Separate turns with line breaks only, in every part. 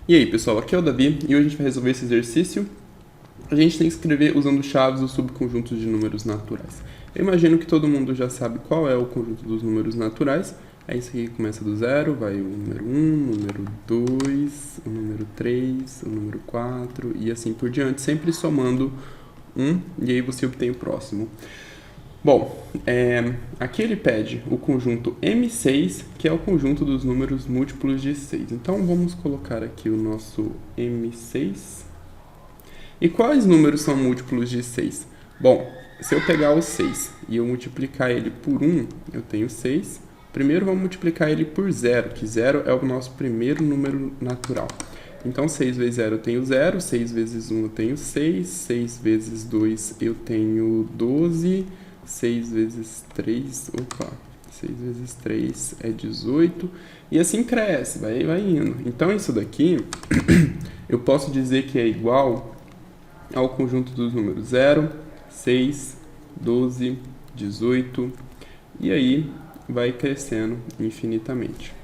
E aí pessoal, aqui é o Davi e hoje a gente vai resolver esse exercício. A gente tem que escrever usando chaves os subconjuntos de números naturais. Eu imagino que todo mundo já sabe qual é o conjunto dos números naturais. É isso aqui que começa do zero, vai o número 1, o número 2, o número 3, o número 4 e assim por diante, sempre somando 1 e aí você obtém o próximo. Bom, aqui ele pede o conjunto M6, que é o conjunto dos números múltiplos de 6. Então, vamos colocar aqui o nosso M6. E quais números são múltiplos de 6? Bom, se eu pegar o 6 e eu multiplicar ele por 1, eu tenho 6. Primeiro, vamos multiplicar ele por 0, que 0 é o nosso primeiro número natural. Então, 6 vezes 0 eu tenho 0, 6 vezes 1 eu tenho 6, 6 vezes 2 eu tenho 12... 6 vezes 3, 6 vezes 3 é 18, e assim cresce, vai indo. Então, isso daqui, eu posso dizer que é igual ao conjunto dos números 0, 6, 12, 18, e aí vai crescendo infinitamente.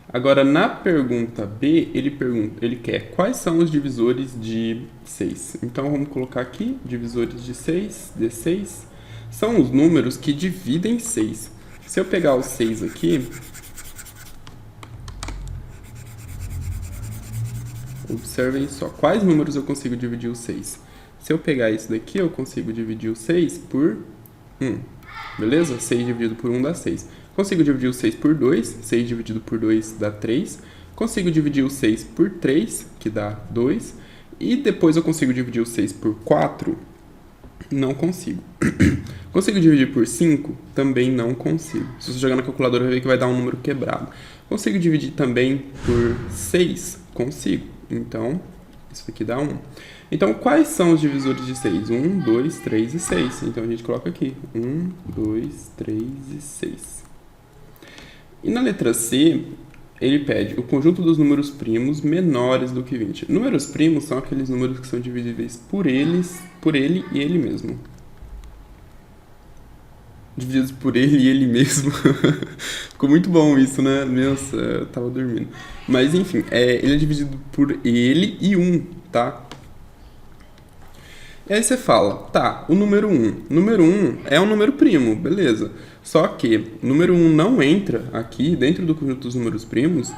Agora, na pergunta B, ele quer quais são os divisores de 6. Então, vamos colocar aqui, divisores de 6, D6, são os números que dividem 6. Se eu pegar o 6 aqui, observem só, quais números eu consigo dividir o 6? Se eu pegar isso daqui, eu consigo dividir o 6 por 1, beleza? 6 dividido por 1 dá 6. Consigo dividir o 6 por 2, 6 dividido por 2 dá 3. Consigo dividir o 6 por 3, que dá 2. E depois eu consigo dividir o 6 por 4? Não consigo. Consigo dividir por 5? Também não consigo. Se você jogar na calculadora, vai ver que vai dar um número quebrado. Consigo dividir também por 6? Consigo. Então, isso aqui dá 1. Então, quais são os divisores de 6? 1, 2, 3 e 6. Então, a gente coloca aqui. 1, 2, 3 e 6. E na letra C, ele pede o conjunto dos números primos menores do que 20. Números primos são aqueles números que são divisíveis por ele e ele mesmo. Divididos por ele e ele mesmo. Ficou muito bom isso, né? Nossa, eu tava dormindo. Mas enfim, ele é dividido por ele e 1, tá? E aí você fala, tá, o número 1. Número 1 é um número primo, beleza. Só que o número 1 não entra aqui dentro do conjunto dos números primos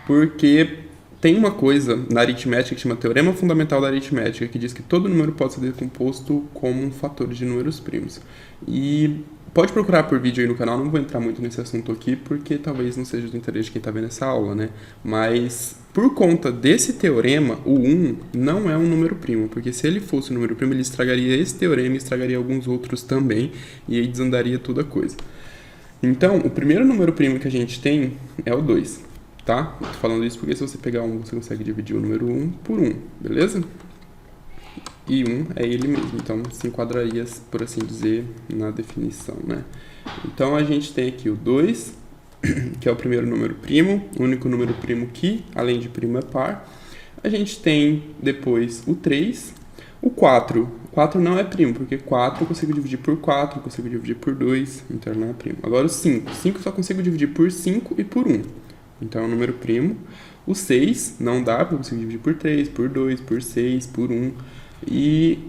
porque tem uma coisa na aritmética que chama Teorema Fundamental da Aritmética, que diz que todo número pode ser decomposto como um fator de números primos. E pode procurar por vídeo aí no canal, não vou entrar muito nesse assunto aqui, porque talvez não seja do interesse de quem está vendo essa aula, né? Mas, por conta desse teorema, o 1 não é um número primo, porque se ele fosse um número primo, ele estragaria esse teorema e estragaria alguns outros também, e aí desandaria toda a coisa. Então, o primeiro número primo que a gente tem é o 2, tá? Eu tô falando isso porque se você pegar 1, você consegue dividir o número 1 por 1, beleza? E 1 é ele mesmo, então se enquadraria, por assim dizer, na definição, né? Então a gente tem aqui o 2, que é o primeiro número primo, o único número primo que, além de primo, é par. A gente tem depois o 3, o 4. O 4 não é primo, porque 4 eu consigo dividir por 4, eu consigo dividir por 2, então não é primo. Agora o 5. 5 eu só consigo dividir por 5 e por 1, então é um número primo. O 6 não dá, porque eu consigo dividir por 3, por 2, por 6, por 1. E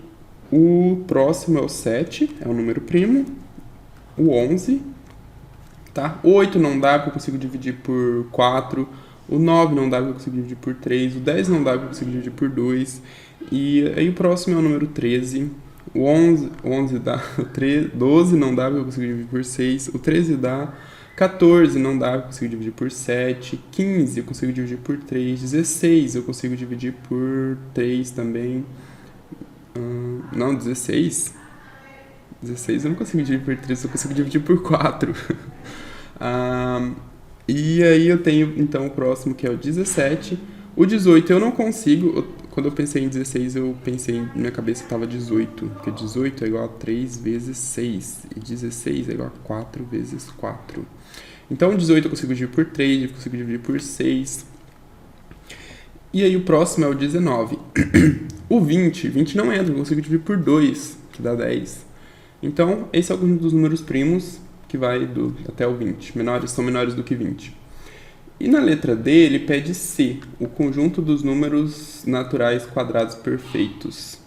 o próximo é o 7, é um número primo. O 11, tá? O 8 não dá, porque eu consigo dividir por 4. O 9 não dá, porque eu consigo dividir por 3. O 10 não dá, porque eu consigo dividir por 2. E aí o próximo é o número 13. O 11 dá, o 12 não dá, porque eu consigo dividir por 6. O 13 dá. 14 não dá, eu consigo dividir por 7. 15 eu consigo dividir por 3. 16 eu consigo dividir por 3 também. Não, 16. 16 eu não consigo dividir por 3, eu consigo dividir por 4. E aí eu tenho, então, o próximo, que é o 17. O 18 eu não consigo. Quando eu pensei em 16, eu pensei, na minha cabeça estava 18. Porque 18 é igual a 3 vezes 6. E 16 é igual a 4 vezes 4. Então, o 18 eu consigo dividir por 3, eu consigo dividir por 6. E aí o próximo é o 19. O 20 não entra, eu consigo dividir por 2, que dá 10. Então, esse é o conjunto dos números primos, que vai até o 20. São menores do que 20. E na letra D, ele pede C, o conjunto dos números naturais quadrados perfeitos.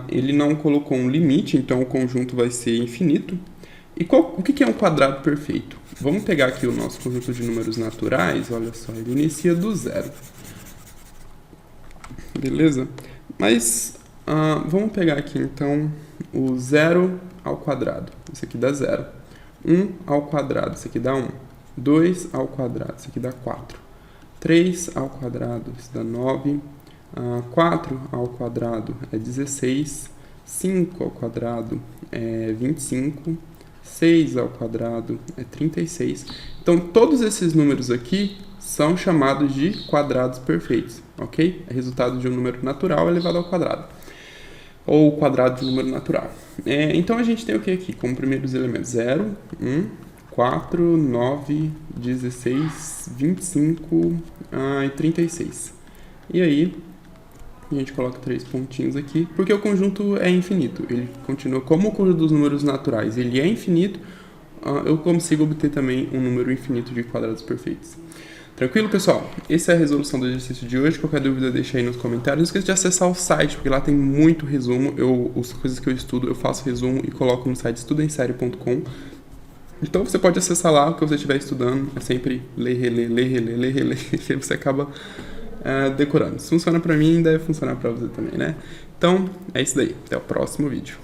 Ele não colocou um limite, então o conjunto vai ser infinito. E o que é um quadrado perfeito? Vamos pegar aqui o nosso conjunto de números naturais, olha só, ele inicia do zero. Beleza? Mas vamos pegar aqui então o 0 ao quadrado, isso aqui dá 0. 1 ao quadrado, isso aqui dá 1. 2 ao quadrado, isso aqui dá 4. 3 ao quadrado, isso dá 9. 4 ao quadrado é 16. 5 ao quadrado é 25. 6 ao quadrado é 36. Então, todos esses números aqui são chamados de quadrados perfeitos, ok? É resultado de um número natural elevado ao quadrado, ou quadrado de um número natural. Então, a gente tem o que aqui? Como primeiros elementos? 0, 1, 4, 9, 16, 25 e 36. E aí, a gente coloca 3 pontinhos aqui, porque o conjunto é infinito. Ele continua como o conjunto dos números naturais. Ele é infinito, eu consigo obter também um número infinito de quadrados perfeitos. Tranquilo, pessoal? Essa é a resolução do exercício de hoje. Qualquer dúvida, deixa aí nos comentários. Não esqueça de acessar o site, porque lá tem muito resumo. As coisas que eu estudo, eu faço resumo e coloco no site estudaemserio.com. Então você pode acessar lá o que você estiver estudando. É sempre ler, reler, que você acaba decorando. Se funciona pra mim, deve funcionar pra você também, né? Então, é isso daí. Até o próximo vídeo.